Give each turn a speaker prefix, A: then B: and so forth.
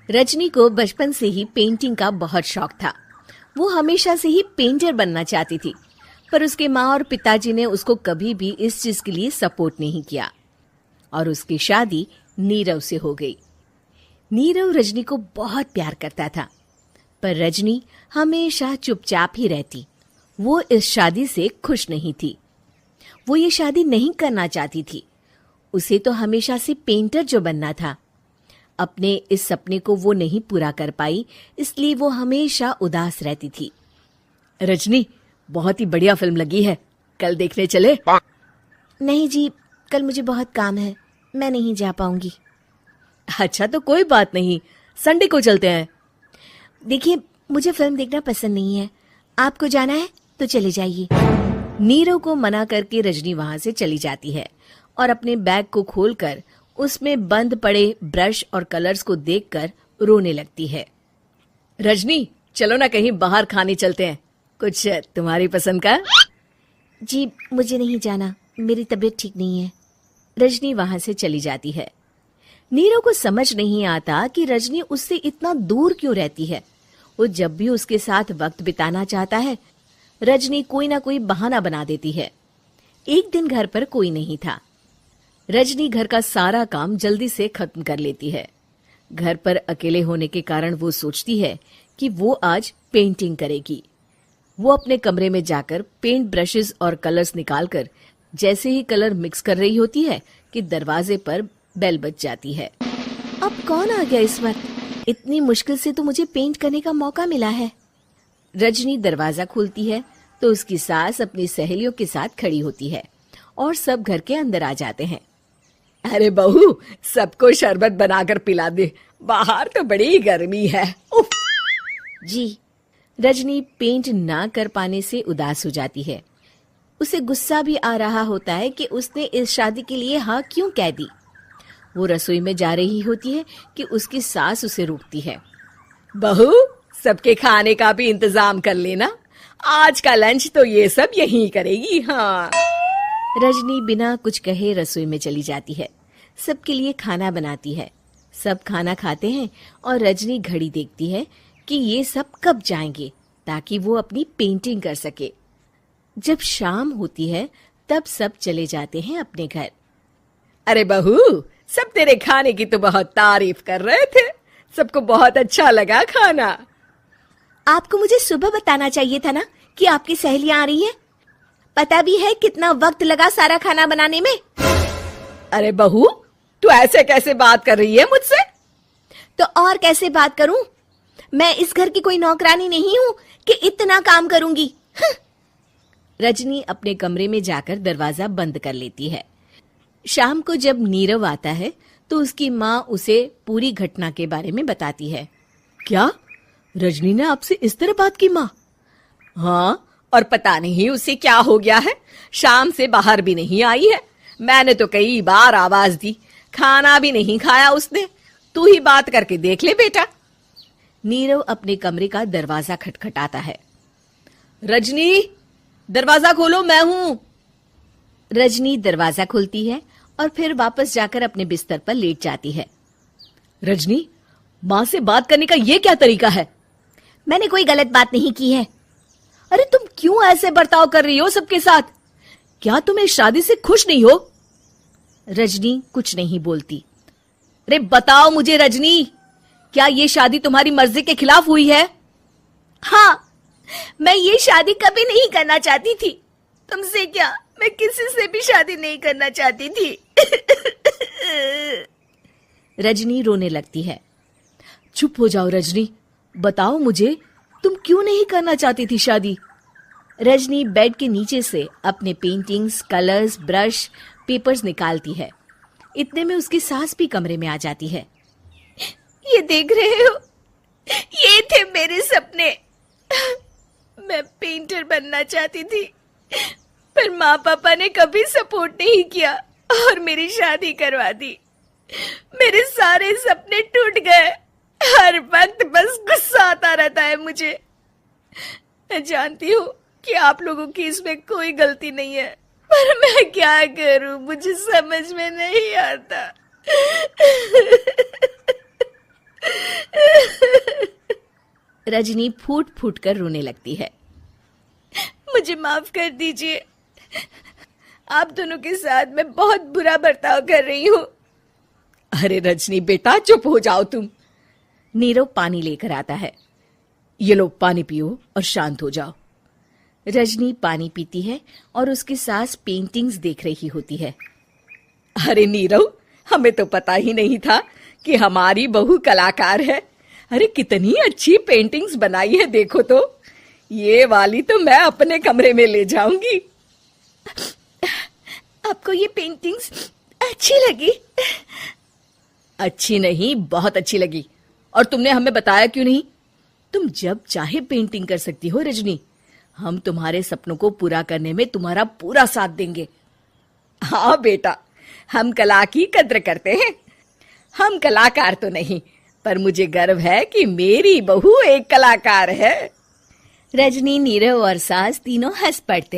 A: रजनी को बचपन से ही पेंटिंग का बहुत शौक था। वो हमेशा से ही पेंटर बनना चाहती थी, पर उसके माँ और पिताजी ने उसको कभी भी इस चीज के लिए सपोर्ट नहीं किया और उसकी शादी नीरव से हो गई। नीरव रजनी को बहुत प्यार करता था, पर रजनी हमेशा चुपचाप ही रहती। वो इस शादी से खुश नहीं थी। वो ये शादी नहीं करना चाहती थी। उसे तो हमेशा से पेंटर जो बनना था। अपने इस सपने को वो नहीं पूरा कर पाई, इसलिए वो हमेशा उदास रहती थी।
B: रजनी, बहुत ही बढ़िया फिल्म लगी है, कल देखने चले?
A: नहीं जी, कल मुझे बहुत काम है, मैं नहीं जा पाऊंगी।
B: अच्छा तो कोई बात नहीं, संडे को चलते हैं।
A: देखिए, मुझे फिल्म देखना पसंद नहीं है। आपको जाना है तो चले जाइए।
B: नीरव को मना करके रजनी वहां से चली जाती है और अपने बैग को खोलकर उसमें बंद पड़े ब्रश और कलर्स को देखकर रोने लगती है। रजनी, चलो ना कहीं बाहर खाने चलते हैं, कुछ तुम्हारी पसंद का।
A: जी, मुझे नहीं जाना, मेरी तबीयत ठीक नहीं है।
B: रजनी वहां से चली जाती है। नीरव को समझ नहीं आता कि रजनी उससे इतना दूर क्यों रहती है। वो जब भी उसके साथ वक्त बिताना चाहता है, रजनी कोई ना कोई बहाना बना देती है। एक दिन घर पर कोई नहीं था। रजनी घर का सारा काम जल्दी से खत्म कर लेती है। घर पर अकेले होने के कारण वो सोचती है कि वो आज पेंटिंग करेगी। वो अपने कमरे में जाकर पेंट ब्रशेस और कलर्स निकालकर जैसे ही कलर मिक्स कर रही होती है कि दरवाजे पर बेल बज जाती है।
A: अब कौन आ गया इस वक्त? इतनी मुश्किल से तो मुझे पेंट करने का मौका मिला है।
B: रजनी दरवाजा खोलती है तो उसकी सास अपनी सहेलियों के साथ खड़ी होती है और सब घर के अंदर आ जाते हैं। अरे बहू, सबको शरबत बनाकर पिला दे, बाहर तो बड़ी गर्मी है। उफ।
A: जी।
B: रजनी पेंट ना कर पाने से उदास हो जाती है। उसे गुस्सा भी आ रहा होता है कि उसने इस शादी के लिए हाँ क्यों कह दी। वो रसोई में जा रही होती है कि उसकी सास उसे रोकती है। बहू, सबके खाने का भी इंतजाम कर लेना, आज का लंच तो ये सब यहीं करेगी। हाँ। रजनी बिना कुछ कहे रसोई में चली जाती है। सबके लिए खाना बनाती है। सब खाना खाते हैं और रजनी घड़ी देखती है कि ये सब कब जाएंगे ताकि वो अपनी पेंटिंग कर सके। जब शाम होती है तब सब चले जाते हैं अपने घर। अरे बहू, सब तेरे खाने की तो बहुत तारीफ कर रहे थे, सबको बहुत अच्छा लगा खाना।
A: आपको मुझे सुबह बताना चाहिए था ना कि आपकी सहेलियां आ रही हैं। पता भी है कितना वक्त लगा सारा खाना बनाने में।
B: अरे बहू, तू ऐसे कैसे बात कर रही है मुझसे?
A: तो और कैसे बात करूं? मैं इस घर की कोई नौकरानी नहीं हूं कि इतना काम करूंगी।
B: रजनी अपने कमरे में जाकर दरवाजा बंद कर लेती है। शाम को जब नीरव आता है तो उसकी माँ उसे पूरी घटना के बारे में बताती है। क्या रजनी ने आपसे इस तरह बात की माँ? हाँ, और पता नहीं उसे क्या हो गया है, शाम से बाहर भी नहीं आई है। मैंने तो कई बार आवाज दी, खाना भी नहीं खाया उसने। तू ही बात करके देख ले बेटा। नीरव अपने कमरे का दरवाजा खटखटाता है। रजनी, दरवाजा खोलो, मैं हूं। रजनी दरवाजा खोलती है और फिर वापस जाकर अपने बिस्तर पर लेट जाती है। रजनी, माँ से बात करने का ये क्या तरीका है?
A: मैंने कोई गलत बात नहीं की है।
B: अरे तुम क्यों ऐसे बर्ताव कर रही हो सबके साथ? क्या तुम इस शादी से खुश नहीं हो? रजनी कुछ नहीं बोलती। अरे बताओ मुझे रजनी, क्या ये शादी तुम्हारी मर्जी के खिलाफ हुई है?
A: हाँ, मैं ये शादी कभी नहीं करना चाहती थी। तुमसे क्या, मैं किसी से भी शादी नहीं करना चाहती थी।
B: रजनी रोने लगती है। चुप हो जाओ रजनी, बताओ मुझे, तुम क्यों नहीं करना चाहती थी शादी? रजनी बेड के नीचे से अपने पेंटिंग्स, कलर्स, ब्रश, पेपर्स निकालती है। इतने में उसकी सास भी कमरे में आ जाती है।
A: ये देख रहे हो, ये थे मेरे सपने। मैं पेंटर बनना चाहती थी, पर माँ पापा ने कभी सपोर्ट नहीं किया और मेरी शादी करवा दी। मेरे सारे सपने टूट गए। हर वक्त बस गुस्सा आता रहता है मुझे। मैं जानती हूँ कि आप लोगों की इसमें कोई गलती नहीं है, पर मैं क्या करूं, मुझे समझ में नहीं आता। रजनी फूट फूट कर रोने लगती है। मुझे माफ कर दीजिए, आप दोनों के साथ मैं बहुत बुरा बर्ताव कर रही हूँ।
B: अरे रजनी बेटा, चुप हो जाओ तुम।
A: नीरव पानी लेकर आता है।
B: ये लो पानी पियो और शांत हो जाओ।
A: रजनी पानी पीती है और उसकी सास पेंटिंग्स देख रही होती है।
B: अरे नीरव, हमें तो पता ही नहीं था कि हमारी बहू कलाकार है। अरे कितनी अच्छी पेंटिंग्स बनाई है, देखो तो। ये वाली तो मैं अपने कमरे में ले जाऊंगी।
A: आपको ये पेंटिंग्स अच्छी लगी?
B: अच्छी नहीं, बहुत अच्छी लगी। और तुमने हमें बताया क्यों नहीं? तुम जब चाहे पेंटिंग कर सकती हो रजनी। हम तुम्हारे सपनों को पूरा करने में तुम्हारा पूरा साथ देंगे। हाँ बेटा, हम कला की कद्र करते हैं। हम कलाकार तो नहीं, पर मुझे गर्व है कि मेरी बहू एक कलाकार है।
A: रजनी, नीरव और सास तीनों हंस पड़ते हैं।